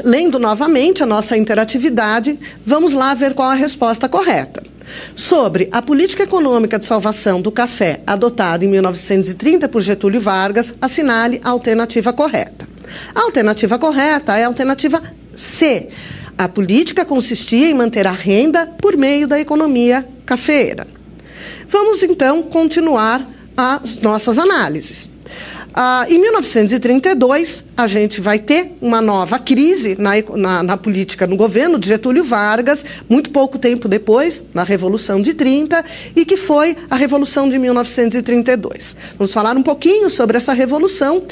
lendo novamente a nossa interatividade, vamos lá ver qual a resposta correta. Sobre a política econômica de salvação do café adotada em 1930 por Getúlio Vargas, assinale a alternativa correta. A alternativa correta é a alternativa C. A política consistia em manter a renda por meio da economia cafeeira. Vamos, então, continuar as nossas análises. Em 1932, a gente vai ter uma nova crise na política no governo de Getúlio Vargas, muito pouco tempo depois, na Revolução de 30, e que foi a Revolução de 1932. Vamos falar um pouquinho sobre essa revolução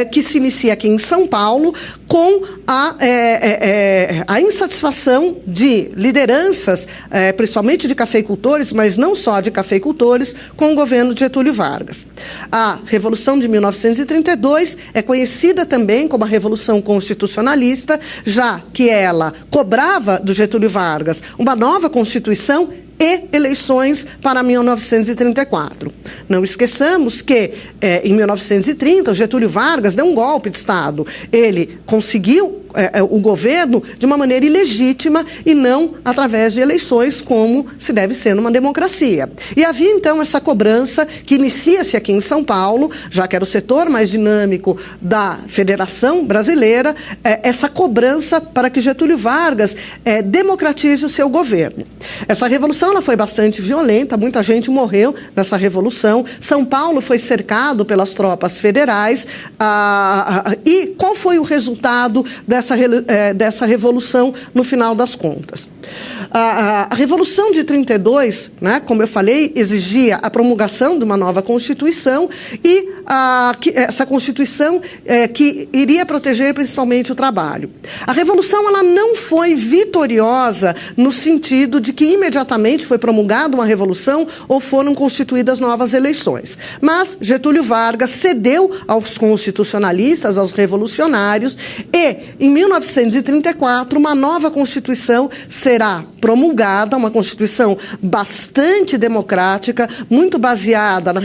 que se inicia aqui em São Paulo com a insatisfação de lideranças, principalmente de cafeicultores, mas não só de cafeicultores, com o governo de Getúlio Vargas. A Revolução de 1932 é conhecida também como a Revolução Constitucionalista, já que ela cobrava do Getúlio Vargas uma nova Constituição e eleições para 1934. Não esqueçamos que, em 1930, o Getúlio Vargas deu um golpe de Estado. Ele conseguiu o governo de uma maneira ilegítima e não através de eleições, como se deve ser numa democracia. E havia, então, essa cobrança que inicia-se aqui em São Paulo, já que era o setor mais dinâmico da Federação Brasileira, essa cobrança para que Getúlio Vargas democratize o seu governo. Essa revolução ela foi bastante violenta, muita gente morreu nessa revolução. São Paulo foi cercado pelas tropas federais. E qual foi o resultado dessa revolução no final das contas? A Revolução de 32, né, como eu falei, exigia a promulgação de uma nova Constituição e essa Constituição que iria proteger principalmente o trabalho. A Revolução ela não foi vitoriosa no sentido de que imediatamente foi promulgada uma revolução ou foram constituídas novas eleições. Mas Getúlio Vargas cedeu aos constitucionalistas, aos revolucionários, e em 1934 uma nova Constituição será promulgada, uma Constituição bastante democrática, muito baseada na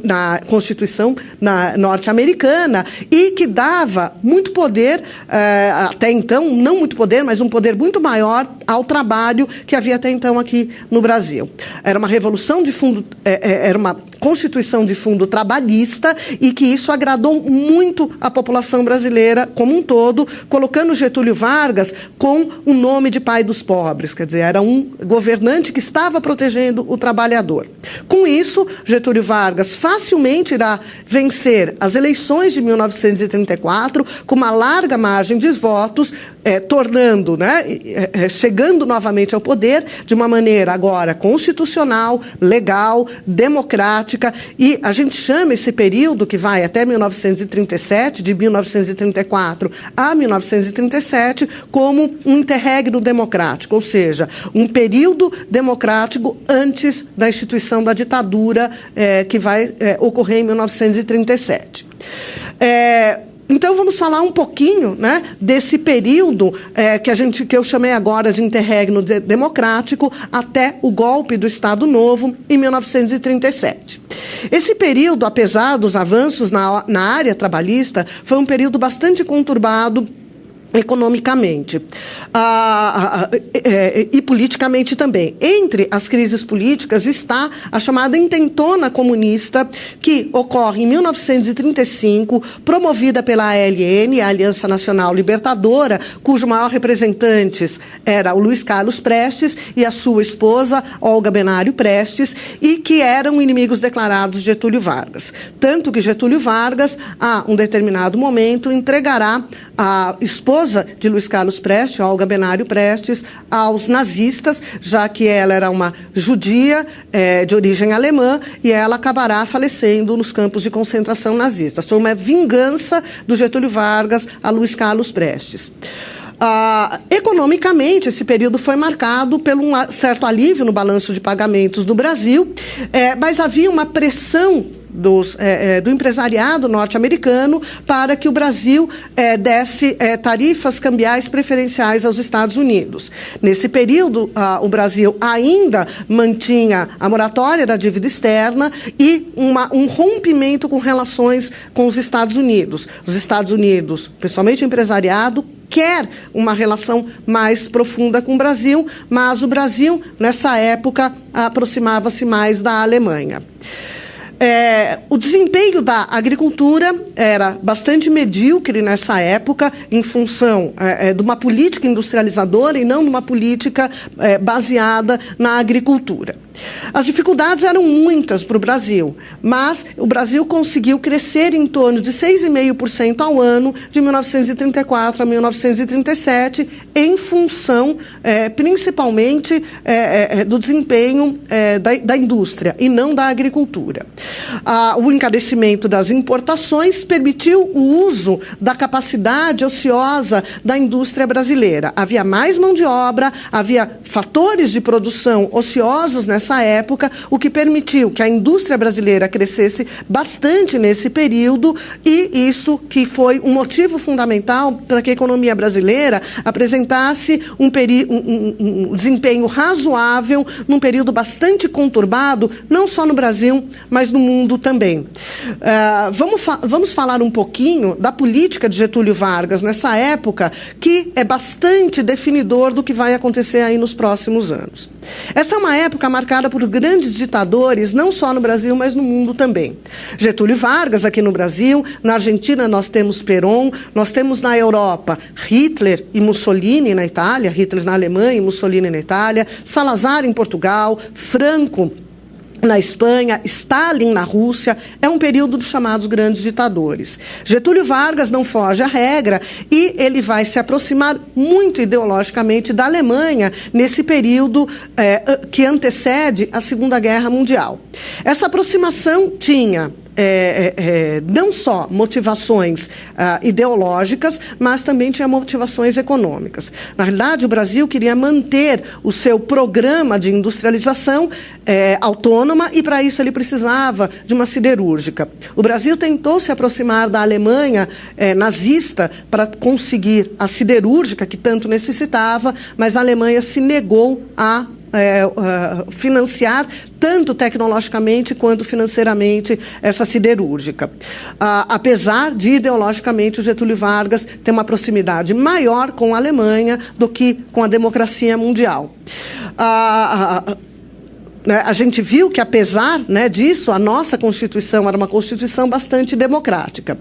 na Constituição norte-americana, e que dava muito poder, até então, não muito poder, mas um poder muito maior ao trabalho que havia até então aqui no Brasil. Era uma revolução de fundo, era uma Constituição de fundo trabalhista, e que isso agradou muito a população brasileira como um todo, colocando Getúlio Vargas com o nome de pai dos pobres, quer dizer, era um governante que estava protegendo o trabalhador. Com isso, Getúlio Vargas facilmente irá vencer as eleições de 1934 com uma larga margem de votos, tornando, né, chegando novamente ao poder de uma maneira agora constitucional, legal, democrática, e a gente chama esse período que vai até 1937, de 1934 a 1937, como um interregno democrático, ou seja, um período democrático antes da instituição da ditadura que vai ocorrer em 1937. Então, vamos falar um pouquinho, né, desse período que eu chamei agora de interregno democrático até o golpe do Estado Novo em 1937. Esse período, apesar dos avanços na área trabalhista, foi um período bastante conturbado economicamente e politicamente também. Entre as crises políticas está a chamada intentona comunista, que ocorre em 1935, promovida pela ALN, a Aliança Nacional Libertadora, cujo maior representantes era o Luiz Carlos Prestes e a sua esposa, Olga Benário Prestes, e que eram inimigos declarados de Getúlio Vargas. Tanto que Getúlio Vargas, a um determinado momento, entregará a esposa de Luiz Carlos Prestes, Olga Benário Prestes, aos nazistas, já que ela era uma judia de origem alemã, e ela acabará falecendo nos campos de concentração nazistas. Foi uma vingança do Getúlio Vargas a Luiz Carlos Prestes. Economicamente, esse período foi marcado por um certo alívio no balanço de pagamentos do Brasil, mas havia uma pressão do empresariado norte-americano para que o Brasil desse tarifas cambiais preferenciais aos Estados Unidos. Nesse período, o Brasil ainda mantinha a moratória da dívida externa e um rompimento com relações com os Estados Unidos. Os Estados Unidos, principalmente o empresariado, quer uma relação mais profunda com o Brasil, mas o Brasil, nessa época, aproximava-se mais da Alemanha. O desempenho da agricultura era bastante medíocre nessa época, em função de uma política industrializadora e não de uma política baseada na agricultura. As dificuldades eram muitas para o Brasil, mas o Brasil conseguiu crescer em torno de 6,5% ao ano, de 1934 a 1937, em função, principalmente, do desempenho da indústria e não da agricultura. O encarecimento das importações permitiu o uso da capacidade ociosa da indústria brasileira. Havia mais mão de obra, havia fatores de produção ociosos nessa época, o que permitiu que a indústria brasileira crescesse bastante nesse período, e isso que foi um motivo fundamental para que a economia brasileira apresentasse um desempenho razoável num período bastante conturbado, não só no Brasil, mas no mundo também. Vamos falar um pouquinho da política de Getúlio Vargas nessa época, que é bastante definidor do que vai acontecer aí nos próximos anos. Essa é uma época marcada por grandes ditadores, não só no Brasil, mas no mundo também. Getúlio Vargas aqui no Brasil, na Argentina nós temos Perón, nós temos na Europa Hitler e Mussolini na Itália, Hitler na Alemanha e Mussolini na Itália, Salazar em Portugal, Franco na Espanha, Stalin na Rússia. É um período dos chamados grandes ditadores. Getúlio Vargas não foge à regra e ele vai se aproximar muito ideologicamente da Alemanha nesse período que antecede a Segunda Guerra Mundial. Essa aproximação tinha não só motivações ideológicas, mas também tinha motivações econômicas. Na realidade, o Brasil queria manter o seu programa de industrialização autônoma e, para isso, ele precisava de uma siderúrgica. O Brasil tentou se aproximar da Alemanha nazista para conseguir a siderúrgica que tanto necessitava, mas a Alemanha se negou a financiar tanto tecnologicamente quanto financeiramente essa siderúrgica. Apesar de, ideologicamente, o Getúlio Vargas ter uma proximidade maior com a Alemanha do que com a democracia mundial. A gente viu que, apesar disso, a nossa Constituição era uma Constituição bastante democrática.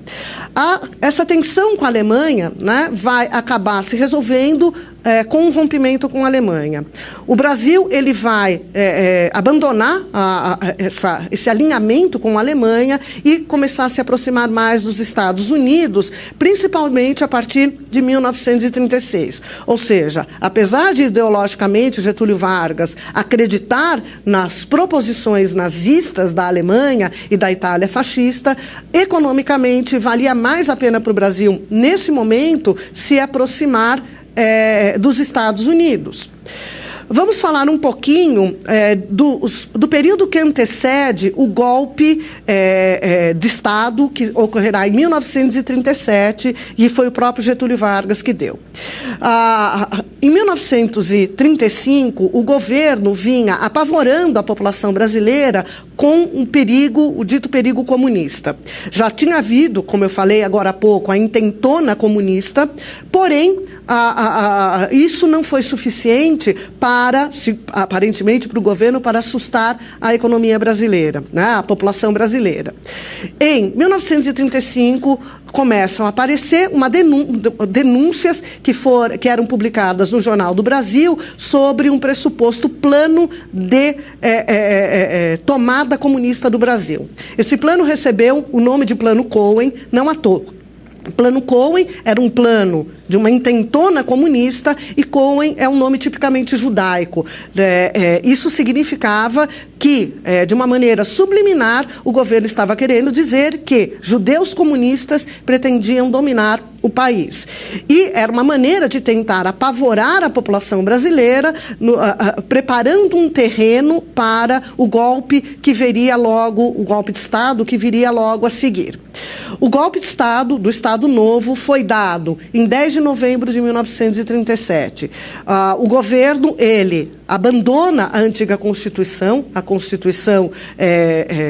Essa tensão com a Alemanha vai acabar se resolvendo com um rompimento com a Alemanha. O Brasil ele vai abandonar esse alinhamento com a Alemanha e começar a se aproximar mais dos Estados Unidos, principalmente a partir de 1936. Ou seja, apesar de ideologicamente Getúlio Vargas acreditar nas proposições nazistas da Alemanha e da Itália fascista, economicamente valia mais a pena para o Brasil, nesse momento, se aproximar dos Estados Unidos. Vamos falar um pouquinho do período que antecede o golpe de Estado, que ocorrerá em 1937, e foi o próprio Getúlio Vargas que deu. Em 1935, o governo vinha apavorando a população brasileira com o dito perigo comunista. Já tinha havido, como eu falei agora há pouco, a intentona comunista, porém, isso não foi suficiente aparentemente, para o governo, para assustar a economia brasileira, a população brasileira. Em 1935, começam a aparecer denúncias que eram publicadas no Jornal do Brasil sobre um pressuposto plano de tomada comunista do Brasil. Esse plano recebeu o nome de Plano Cohen, não à toa. O Plano Cohen era um plano de uma intentona comunista, e Cohen é um nome tipicamente judaico. Isso significava que, de uma maneira subliminar, o governo estava querendo dizer que judeus comunistas pretendiam dominar o país. E era uma maneira de tentar apavorar a população brasileira, preparando um terreno para o golpe que viria logo, o golpe de Estado que viria logo a seguir. O golpe de Estado, do Estado Novo, foi dado em 10 de novembro de 1937. O governo, ele abandona a antiga Constituição, a Constituição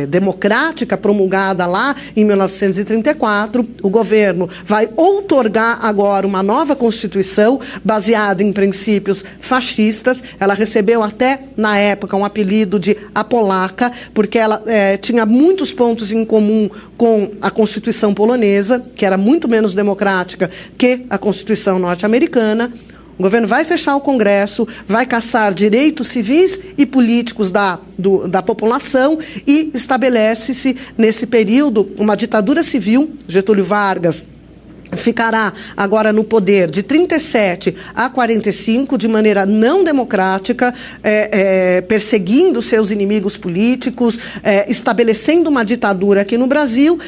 democrática promulgada lá em 1934. O governo vai outorgar agora uma nova Constituição baseada em princípios fascistas. Ela recebeu até, na época, um apelido de A Polaca, porque ela tinha muitos pontos em comum com a Constituição polonesa, que era muito menos democrática que a Constituição norte-americana. O governo vai fechar o Congresso, vai caçar direitos civis e políticos da população e estabelece-se, nesse período, uma ditadura civil. Getúlio Vargas ficará agora no poder de 37 a 45, de maneira não democrática, perseguindo seus inimigos políticos, estabelecendo uma ditadura aqui no Brasil.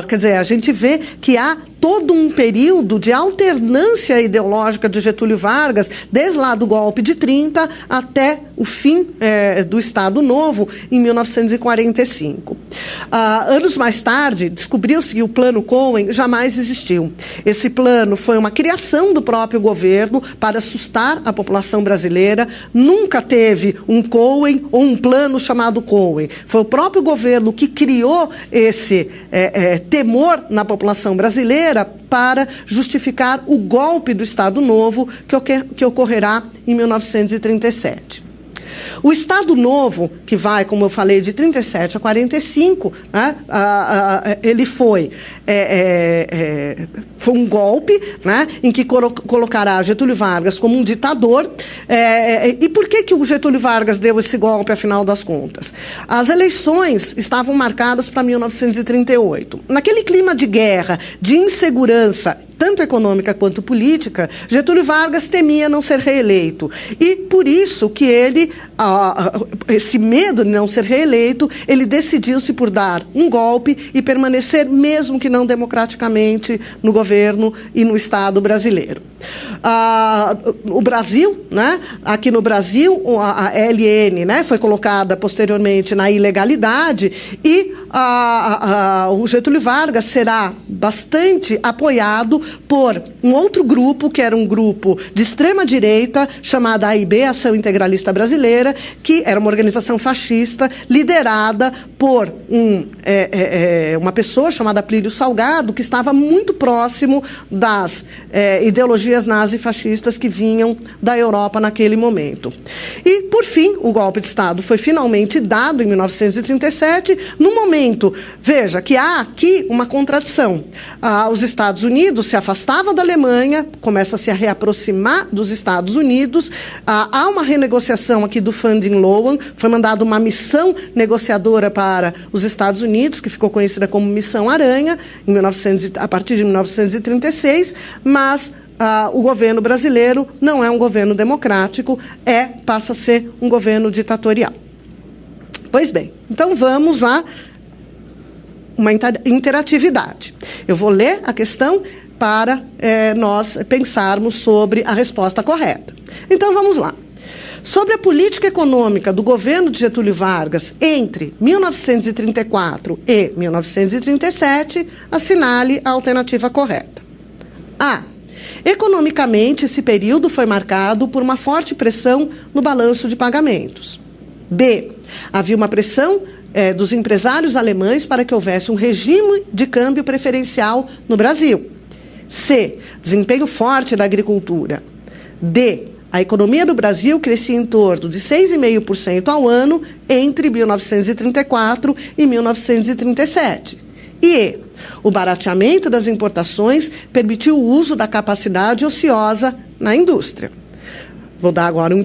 Quer dizer, a gente vê que há todo um período de alternância ideológica de Getúlio Vargas, desde lá do golpe de 30 até o fim do Estado Novo, em 1945. Anos mais tarde, descobriu-se que o Plano Cohen jamais existiu. Esse plano foi uma criação do próprio governo para assustar a população brasileira. Nunca teve um Cohen ou um plano chamado Cohen. Foi o próprio governo que criou esse temor na população brasileira para justificar o golpe do Estado Novo que ocorrerá em 1937. O Estado Novo, que vai, como eu falei, de 37 a 45, né, ele foi um golpe, né, em que colocará Getúlio Vargas como um ditador. E por que o Getúlio Vargas deu esse golpe, afinal das contas? As eleições estavam marcadas para 1938. Naquele clima de guerra, de insegurança, tanto econômica quanto política, Getúlio Vargas temia não ser reeleito. E por isso que ele, esse medo de não ser reeleito, ele decidiu-se por dar um golpe e permanecer, mesmo que não democraticamente, no governo e no Estado brasileiro. O Brasil, né, aqui no Brasil, a LN, né, foi colocada posteriormente na ilegalidade, e o Getúlio Vargas será bastante apoiado por um outro grupo, que era um grupo de extrema-direita, chamada AIB, Ação Integralista Brasileira, que era uma organização fascista, liderada por uma pessoa chamada Plínio Salgado, que estava muito próximo das ideologias nazifascistas que vinham da Europa naquele momento. E, por fim, o golpe de Estado foi finalmente dado em 1937, no momento, veja, que há aqui uma contradição. Os Estados Unidos se afastavam da Alemanha, começa-se a reaproximar dos Estados Unidos, há uma renegociação aqui do Funding Loan, foi mandada uma missão negociadora para os Estados Unidos, que ficou conhecida como Missão Aranha, a partir de 1936, mas o governo brasileiro não é um governo democrático, passa a ser um governo ditatorial. Pois bem, então vamos a uma interatividade. Eu vou ler a questão para nós pensarmos sobre a resposta correta. Então, vamos lá. Sobre a política econômica do governo de Getúlio Vargas entre 1934 e 1937, assinale a alternativa correta. A. Economicamente, esse período foi marcado por uma forte pressão no balanço de pagamentos. B. Havia uma pressão dos empresários alemães para que houvesse um regime de câmbio preferencial no Brasil. C. Desempenho forte da agricultura. D. A economia do Brasil crescia em torno de 6,5% ao ano entre 1934 e 1937. E E. O barateamento das importações permitiu o uso da capacidade ociosa na indústria. Vou dar agora um